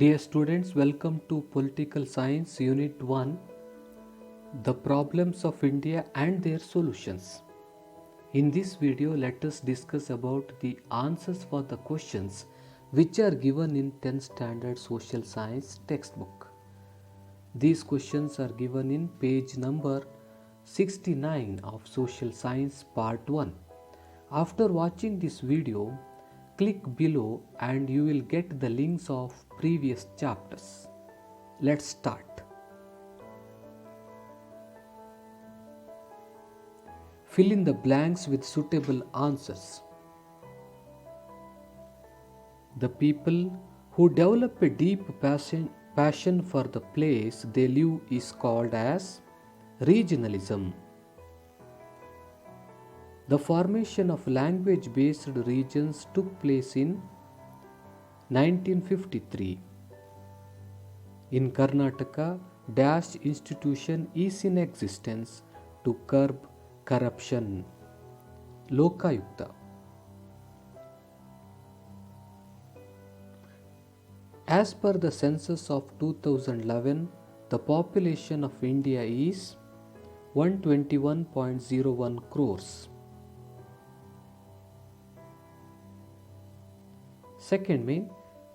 Dear students, welcome to Political Science Unit 1, The Problems of India and Their Solutions. In this video, let us discuss about the answers for the questions which are given in 10th Standard Social Science textbook. These questions are given in page number 69 of Social Science Part 1. After watching this video, click below and you will get the links of previous chapters. Let's start. Fill in the blanks with suitable answers. The people who develop a deep passion for the place they live is called as regionalism. The formation of language-based regions took place in 1953. In Karnataka, Dash institution is in existence to curb corruption. Lokayukta. As per the census of 2011, the population of India is 121.01 crores. Second main,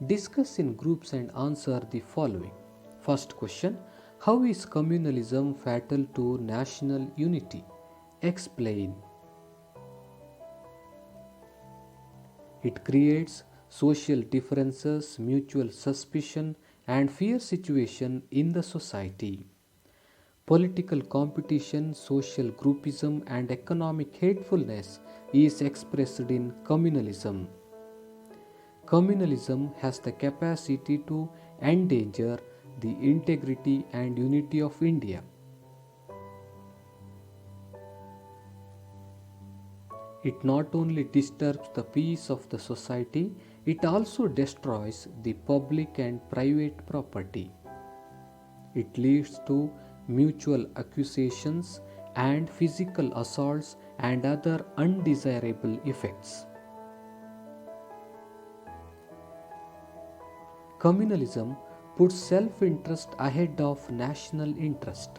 discuss in groups and answer the following. First question, how is communalism fatal to national unity? Explain. It creates social differences, mutual suspicion and fear situation in the society. Political competition, social groupism and economic hatefulness is expressed in communalism. Communalism has the capacity to endanger the integrity and unity of India. It not only disturbs the peace of the society, it also destroys the public and private property. It leads to mutual accusations and physical assaults and other undesirable effects. Communalism puts self-interest ahead of national interest.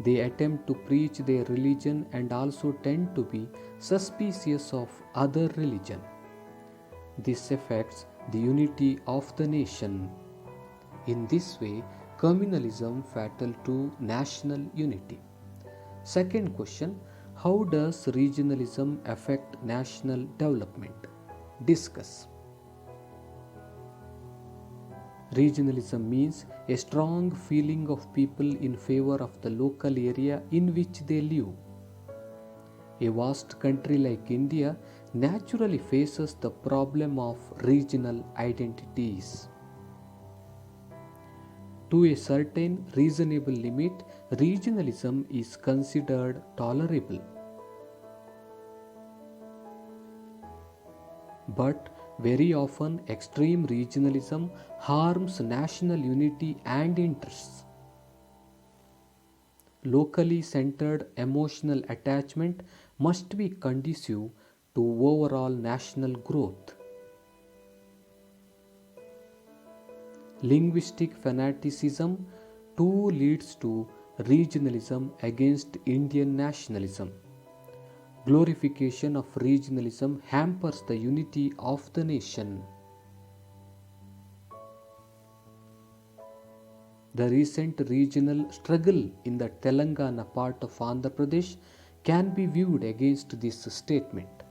They attempt to preach their religion and also tend to be suspicious of other religion. This affects the unity of the nation. In this way, communalism fatal to national unity. Second question, how does regionalism affect national development? Discuss. Regionalism means a strong feeling of people in favor of the local area in which they live. A vast country like India naturally faces the problem of regional identities. To a certain reasonable limit, regionalism is considered tolerable. But very often, extreme regionalism harms national unity and interests. Locally centered emotional attachment must be conducive to overall national growth. Linguistic fanaticism too leads to regionalism against Indian nationalism. Glorification of regionalism hampers the unity of the nation. The recent regional struggle in the Telangana part of Andhra Pradesh can be viewed against this statement.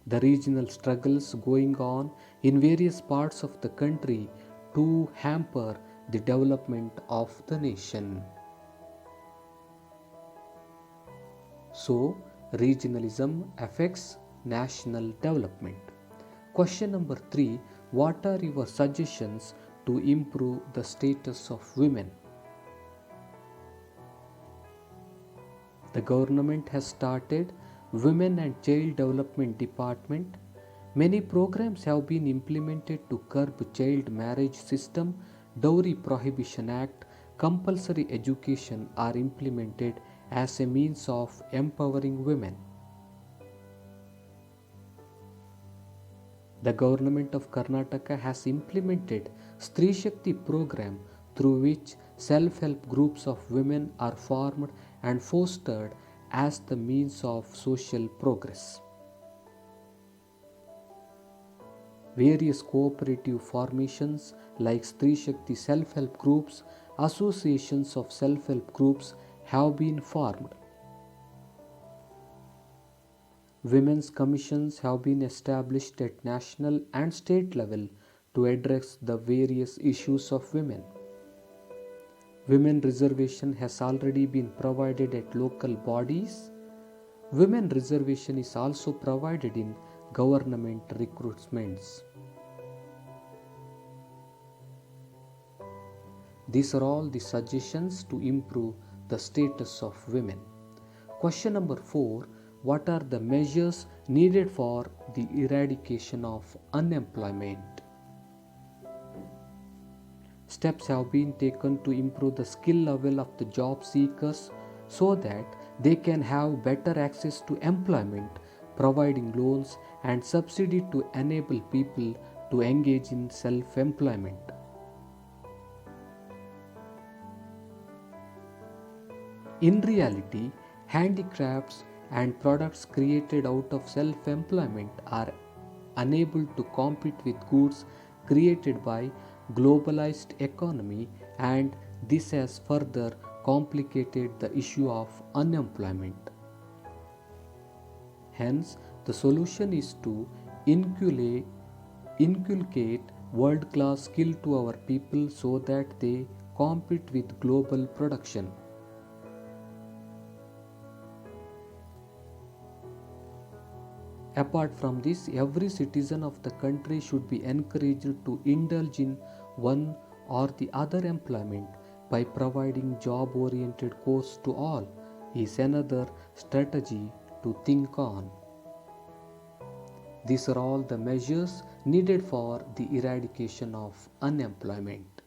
The regional struggles going on in various parts of the country to hamper the development of the nation. So, regionalism affects national development. Question number 3. What are your suggestions to improve the status of women? The government has started Women and Child Development Department. Many programs have been implemented to curb child marriage system, Dowry Prohibition Act, compulsory education are implemented as a means of empowering women. The government of Karnataka has implemented Stree Shakti program, through which self-help groups of women are formed and fostered as the means of social progress. Various cooperative formations like Stree Shakti self-help groups, associations of self-help groups have been formed. Women's commissions have been established at national and state level to address the various issues of women. Women reservation has already been provided at local bodies. Women reservation is also provided in government recruitments. These are all the suggestions to improve the status of women. Question number 4. What are the measures needed for the eradication of unemployment? Steps have been taken to improve the skill level of the job seekers so that they can have better access to employment, providing loans and subsidy to enable people to engage in self-employment. In reality, handicrafts and products created out of self-employment are unable to compete with goods created by globalized economy, and this has further complicated the issue of unemployment. Hence, the solution is to inculcate world-class skill to our people so that they compete with global production. Apart from this, every citizen of the country should be encouraged to indulge in one or the other employment by providing job-oriented course to all is another strategy to think on. These are all the measures needed for the eradication of unemployment.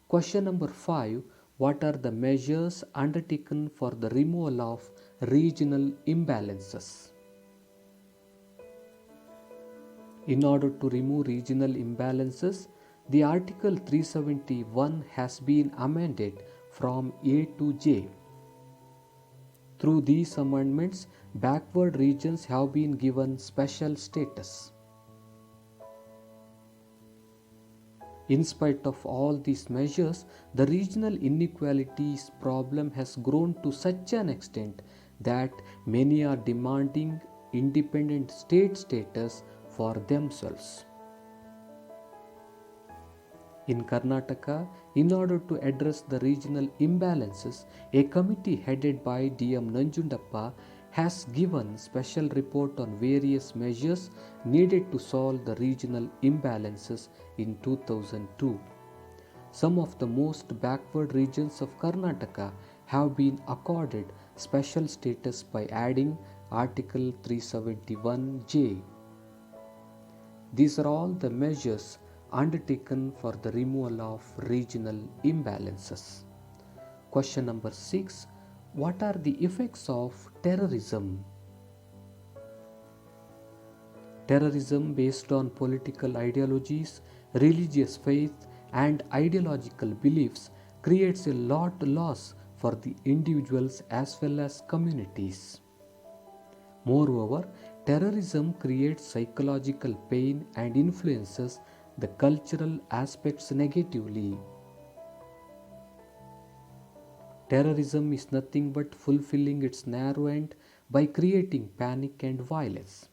Question number 5. What are the measures undertaken for the removal of regional imbalances? In order to remove regional imbalances, the Article 371 has been amended from A to J. Through these amendments, backward regions have been given special status. In spite of all these measures, the regional inequalities problem has grown to such an extent that many are demanding independent state status for themselves. In Karnataka, in order to address the regional imbalances, a committee headed by D.M. Nanjundappa has given special report on various measures needed to solve the regional imbalances in 2002. Some of the most backward regions of Karnataka have been accorded special status by adding Article 371J. These are all the measures undertaken for the removal of regional imbalances. Question number 6. What are the effects of terrorism? Terrorism based on political ideologies, religious faith, and ideological beliefs creates a lot loss for the individuals as well as communities. Moreover, terrorism creates psychological pain and influences the cultural aspects negatively. Terrorism is nothing but fulfilling its narrow end by creating panic and violence.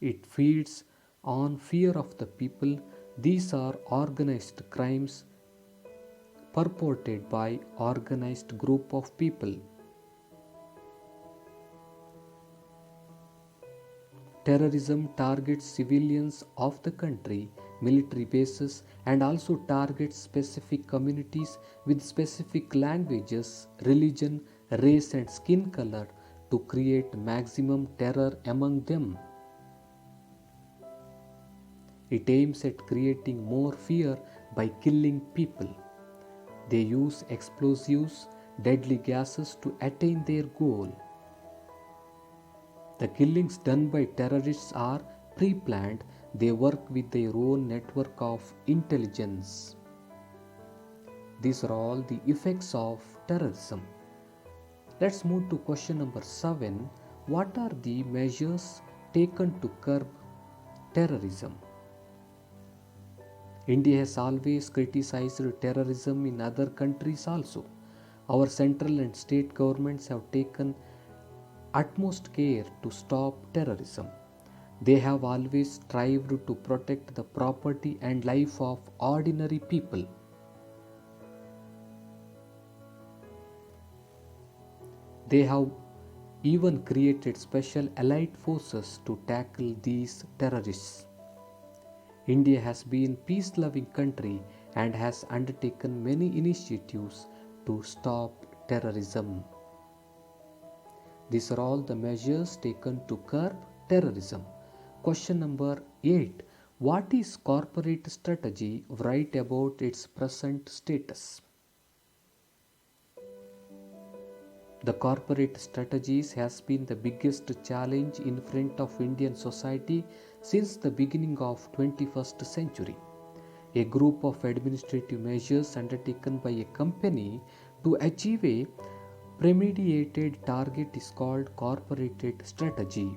It feeds on fear of the people. These are organized crimes purported by organized group of people. Terrorism targets civilians of the country, military bases, and also targets specific communities with specific languages, religion, race, and skin color to create maximum terror among them. It aims at creating more fear by killing people. They use explosives, deadly gases to attain their goal. The killings done by terrorists are pre-planned. They work with their own network of intelligence. These are all the effects of terrorism. Let's move to question number 7. What are the measures taken to curb terrorism? India has always criticized terrorism in other countries also. Our central and state governments have taken utmost care to stop terrorism. They have always strived to protect the property and life of ordinary people. They have even created special allied forces to tackle these terrorists. India has been a peace-loving country and has undertaken many initiatives to stop terrorism. These are all the measures taken to curb terrorism. Question number 8. What is corporate strategy? Write about its present status. The corporate strategies has been the biggest challenge in front of Indian society since the beginning of 21st century. A group of administrative measures undertaken by a company to achieve a premeditated target is called corporate strategy.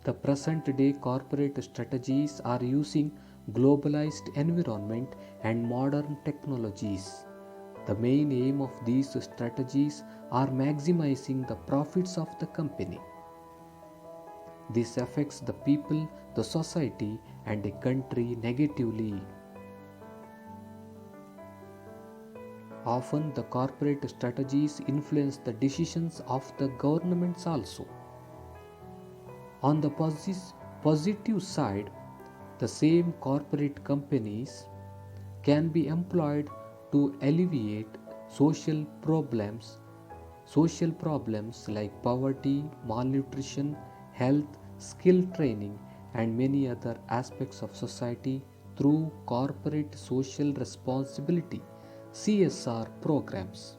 The present day corporate strategies are using globalized environment and modern technologies. The main aim of these strategies are maximizing the profits of the company. This affects the people, the society, and a country negatively. Often the corporate strategies influence the decisions of the governments also. On the positive side, the same corporate companies can be employed to alleviate social problems like poverty, malnutrition, health, skill training, and many other aspects of society through corporate social responsibility (CSR) programs.